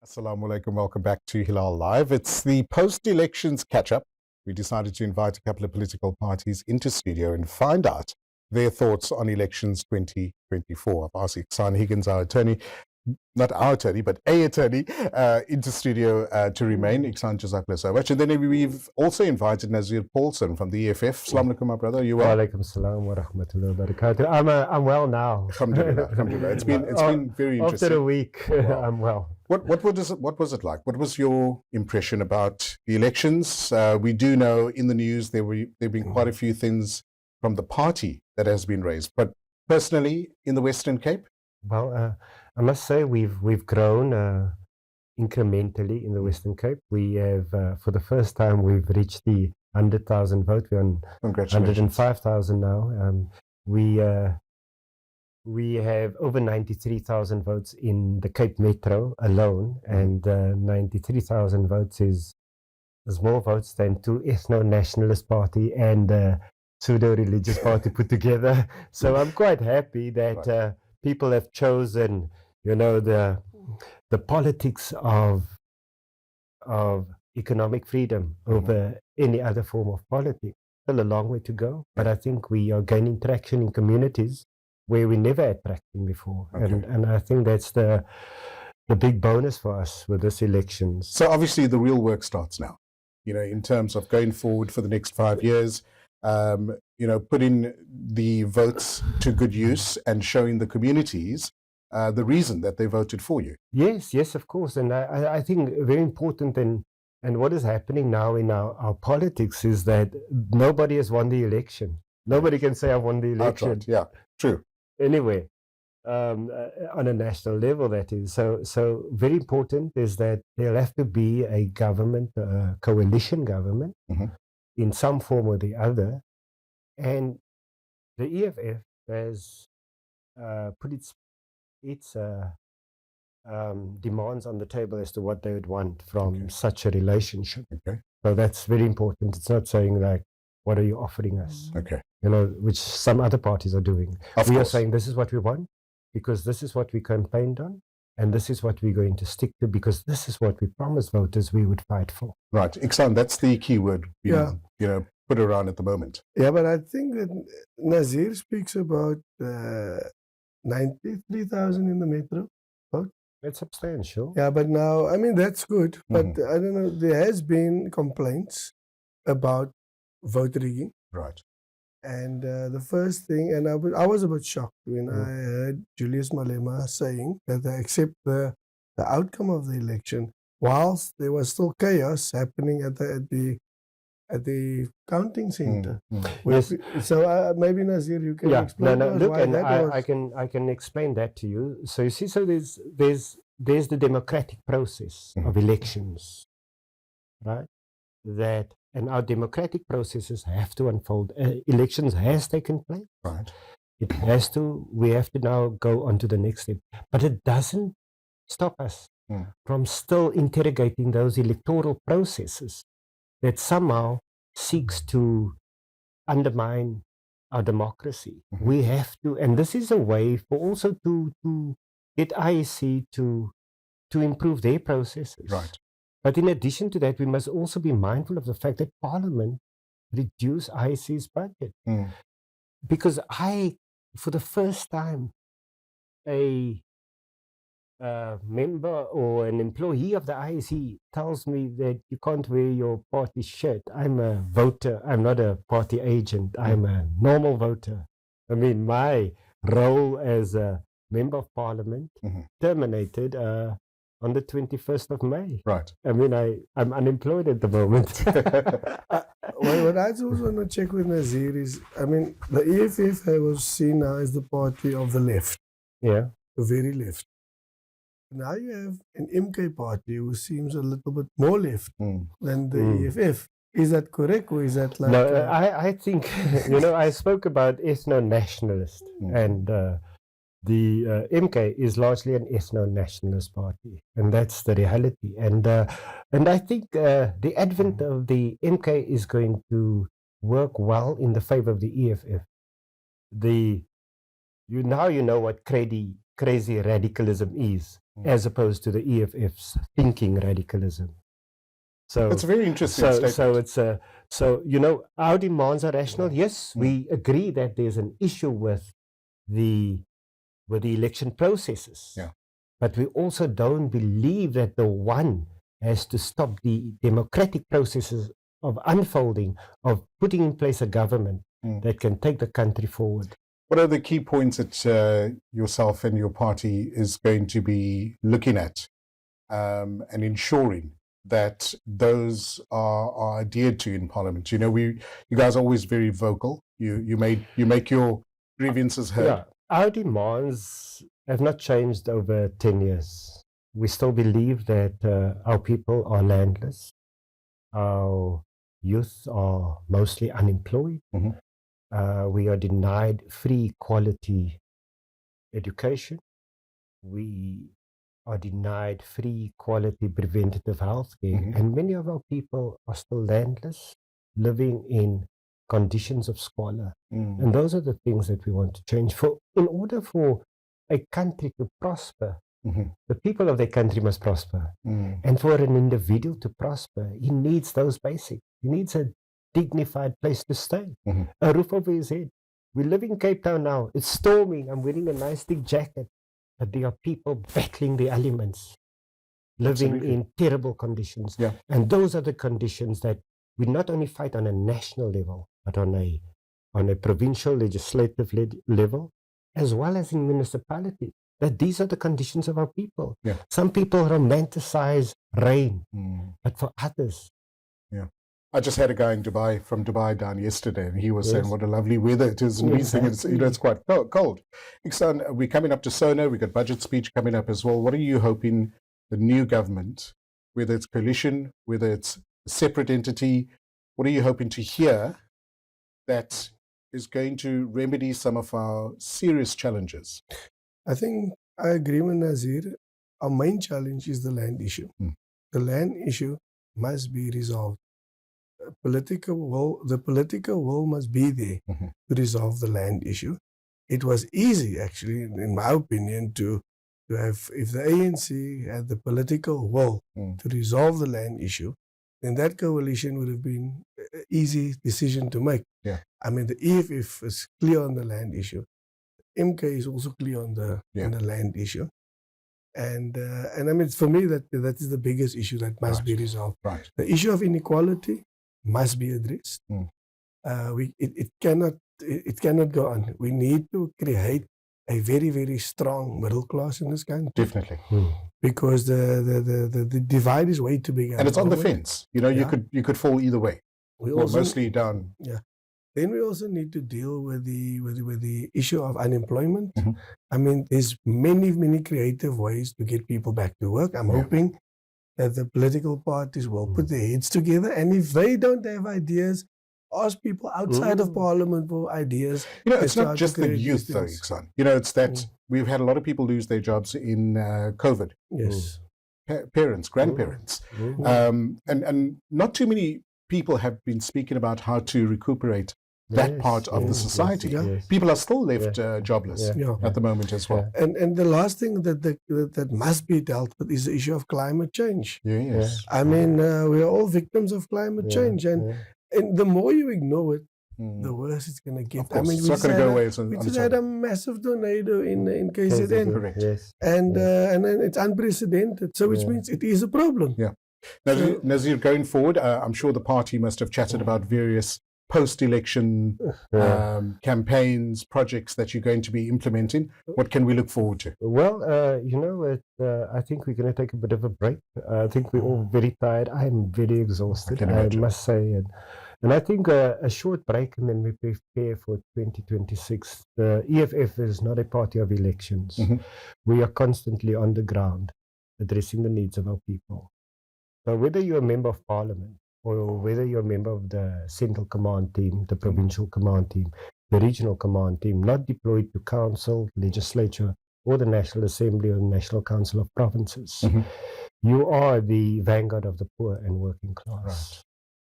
Assalamu alaikum. Welcome back to Hilaal Live. It's the post-elections catch-up. We decided to invite a couple of political parties into studio and find out their thoughts on elections 2024. I've asked Ighsaan Higgins, our attorney, not our attorney, but a attorney, into studio to remain. Ighsaan, jazakallah so much. And then we've also invited Nazir Paulsen from the EFF. Assalamu alaikum, my brother. Are you well? Walaikum salam wa rahmatullahi wa barakatuh. I'm well now. Alhamdulillah, alhamdulillah. It's been very interesting. After a week, Wow. I'm well. What was it like? What was your impression about the elections? We do know in the news there've been quite a few things from the party that has been raised, but personally in the Western Cape? Well, I must say we've grown incrementally in the Western Cape. We have, for the first time, we've reached the 100,000 vote. We're on 105,000 now. We have over 93,000 votes in the Cape Metro alone, and 93,000 votes is more votes than two ethno-nationalist party and pseudo-religious party put together. So I'm quite happy that people have chosen, the politics of economic freedom over any other form of politics. Still a long way to go, but I think we are gaining traction in communities where we never had traction before. And I think that's the big bonus for us with this elections. So obviously the real work starts now, in terms of going forward for the next 5 years, putting the votes to good use and showing the communities the reason that they voted for you. Yes, of course. And I think very important and what is happening now in our politics is that nobody has won the election. Nobody can say I won the election. Right. Yeah, true. Anyway, on a national level, that is. So very important is that there'll have to be a government, a coalition government, in some form or the other. And the EFF has put its demands on the table as to what they would want from such a relationship. So that's very important. It's not saying like, what are you offering us? Which some other parties are doing. We are saying this is what we want because this is what we campaigned on and this is what we're going to stick to because this is what we promised voters we would fight for. Right. Ighsaan, that's the key word, put around at the moment. Yeah, but I think that Nazir speaks about 93,000 in the metro vote. That's substantial. Yeah, but now, I mean, that's good. But I don't know, there has been complaints about vote rigging. Right. And the first thing, and I was a bit shocked when I heard Julius Malema saying that they accept the outcome of the election, whilst there was still chaos happening at the counting center. Yes. So maybe Nazir, you can explain. Look, and I can explain that to you. So you see, so there's the democratic process of elections, right? And our democratic processes have to unfold. Elections has taken place. Right. We have to now go on to the next step. But it doesn't stop us from still interrogating those electoral processes that somehow seeks to undermine our democracy. We have to, and this is a way for also to get IEC to improve their processes. Right. But in addition to that, we must also be mindful of the fact that Parliament reduced IEC's budget. Because for the first time, a member or an employee of the IEC tells me that you can't wear your party shirt. I'm a voter. I'm not a party agent. I'm a normal voter. I mean, my role as a member of Parliament terminated on the 21st of May. Right. I mean, I'm unemployed at the moment. What I also want to check with Nazir is, I mean, the EFF was seen now as the party of the left. Yeah. The very left. Now you have an MK party who seems a little bit more left than the EFF. Is that correct, or is that like... No, I think, I spoke about ethno-nationalist and... the MK is largely an ethno-nationalist party, and that's the reality. And I think the advent of the MK is going to work well in the favor of the EFF. You know what crazy radicalism is. as opposed to the EFF's thinking radicalism. So it's a very interesting statement. So our demands are rational. Yes, we agree that there's an issue with the election processes. Yeah. But we also don't believe that the one has to stop the democratic processes of unfolding, of putting in place a government that can take the country forward. What are the key points that yourself and your party is going to be looking at and ensuring that those are adhered to in Parliament? You guys are always very vocal. You make your grievances heard. Yeah, our demands have not changed over 10 years. We still believe that our people are landless. Our youth are mostly unemployed. We are denied free quality education. We are denied free quality preventative health care. And many of our people are still landless, living in conditions of squalor. And those are the things that we want to change. In order for a country to prosper, the people of the country must prosper. And for an individual to prosper, he needs those basics. He needs a dignified place to stay, a roof over his head. We live in Cape Town now. It's storming. I'm wearing a nice thick jacket. But there are people battling the elements, living in terrible conditions. Yeah. And those are the conditions that we not only fight on a national level, but on a provincial legislative level, as well as in municipality. That these are the conditions of our people. Yeah. Some people romanticize rain, but for others. Yeah. I just had a guy from Dubai down yesterday, and he was saying what a lovely weather it is, and we think it's quite cold. Ighsaan, we're coming up to SONA. We've got budget speech coming up as well. What are you hoping the new government, whether it's coalition, whether it's a separate entity, what are you hoping to hear that is going to remedy some of our serious challenges? I think I agree with Nazir. Our main challenge is the land issue. The land issue must be resolved. The political will must be there to resolve the land issue. It was easy, actually, in my opinion, to have, if the ANC had the political will to resolve the land issue, then that coalition would have been an easy decision to make. Yeah. I mean, the EFF is clear on the land issue. MK is also clear on the land issue. And I mean, for me, that is the biggest issue that must be resolved. Right. The issue of inequality must be addressed. It cannot go on. We need to create a very, very strong middle class in this country. Definitely. Because the divide is way too big. And it's on the fence. You could fall either way. Mostly down. Yeah. Then we also need to deal with the issue of unemployment. I mean, there's many creative ways to get people back to work. I'm hoping that the political parties will put their heads together, and if they don't have ideas, ask people outside of Parliament for ideas. It's not just the youth, though, Ighsaan. It's that we've had a lot of people lose their jobs in COVID. Yes. Parents, grandparents. And not too many people have been speaking about how to recuperate that part of the society. People are still left jobless at the moment as well. And the last thing that must be dealt with is the issue of climate change. Yes. I mean, we are all victims of climate change, and the more you ignore it, the worse it's going to get. I mean, it's not going to go away. We just had a massive tornado in KZN. Correct. Yes. And then it's unprecedented, so which means it is a problem. Yeah. Nazir, going forward, I'm sure the party must have chatted about various post-election campaigns, projects that you're going to be implementing. What can we look forward to? Well, I think we're going to take a bit of a break. I think we're all very tired. I'm very exhausted, I must say. And I think a short break, and then we prepare for 2026. The EFF is not a party of elections. We are constantly on the ground addressing the needs of our people. So whether you're a member of Parliament, or whether you're a member of the central command team, the provincial command team, the regional command team, not deployed to council, legislature, or the National Assembly or the National Council of Provinces, you are the vanguard of the poor and working class. Right.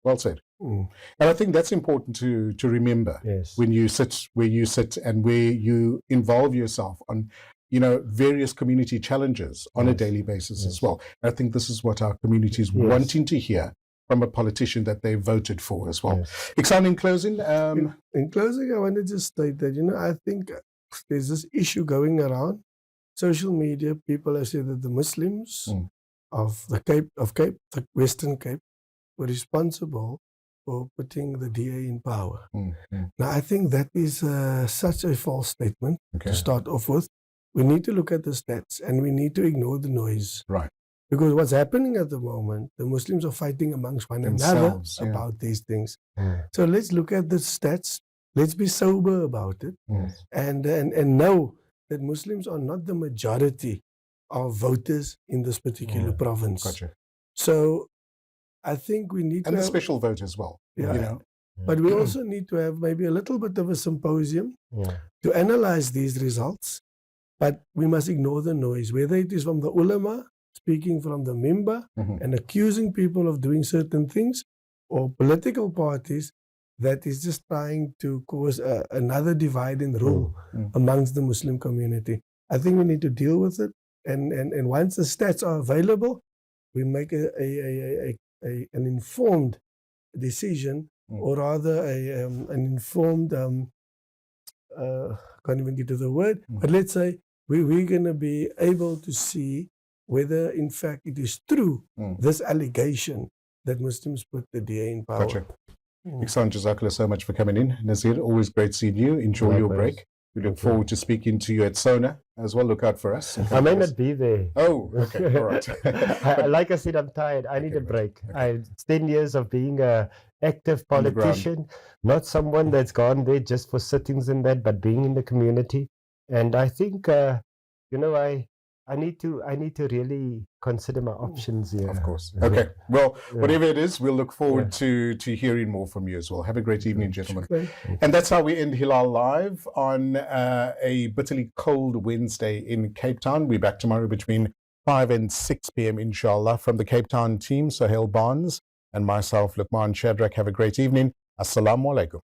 Well said. And I think that's important to remember when you sit where you sit and where you involve yourself on various community challenges on a daily basis as well. I think this is what our community is wanting to hear from a politician that they voted for as well. Ighsaan, in closing? In closing, I wanted to state that, I think there's this issue going around. Social media, people have said that the Muslims of the Western Cape were responsible for putting the DA in power. Now, I think that is such a false statement to start off with. We need to look at the stats and we need to ignore the noise. Right. Because what's happening at the moment, the Muslims are fighting amongst one another about these things. So let's look at the stats. Let's be sober about it. And know that Muslims are not the majority of voters in this particular province. Gotcha. So I think we need and to the have, special vote as well. But we also need to have maybe a little bit of a symposium to analyze these results. But we must ignore the noise, whether it is from the ulama speaking from the mimbar and accusing people of doing certain things, or political parties that is just trying to cause another divide and rule amongst the Muslim community. I think we need to deal with it. And once the stats are available, we make an informed decision, or rather an informed, can't even get to the word, but let's say we're going to be able to see whether in fact it is true, this allegation that Muslims put the DA in power. Gotcha. Ighsaan, Jazakallah so much for coming in. Nazir, always great seeing you. Enjoy your break. We look forward to speaking to you at Sona as well. Look out for us. I may not be there. Oh, okay. All right. Like I said, I'm tired. I need a break. It's 10 years of being an active politician, not someone that's gone there just for sittings and that, but being in the community. And I think, I need to really consider my options here. Of course. Okay. Well, whatever it is, we'll look forward to hearing more from you as well. Have a great evening, gentlemen. And that's how we end Hilaal Live on a bitterly cold Wednesday in Cape Town. We're back tomorrow between 5 and 6 p.m. inshallah. From the Cape Town team, Sohail Barnes and myself, Luqman Shadrack. Have a great evening. Assalamu alaikum.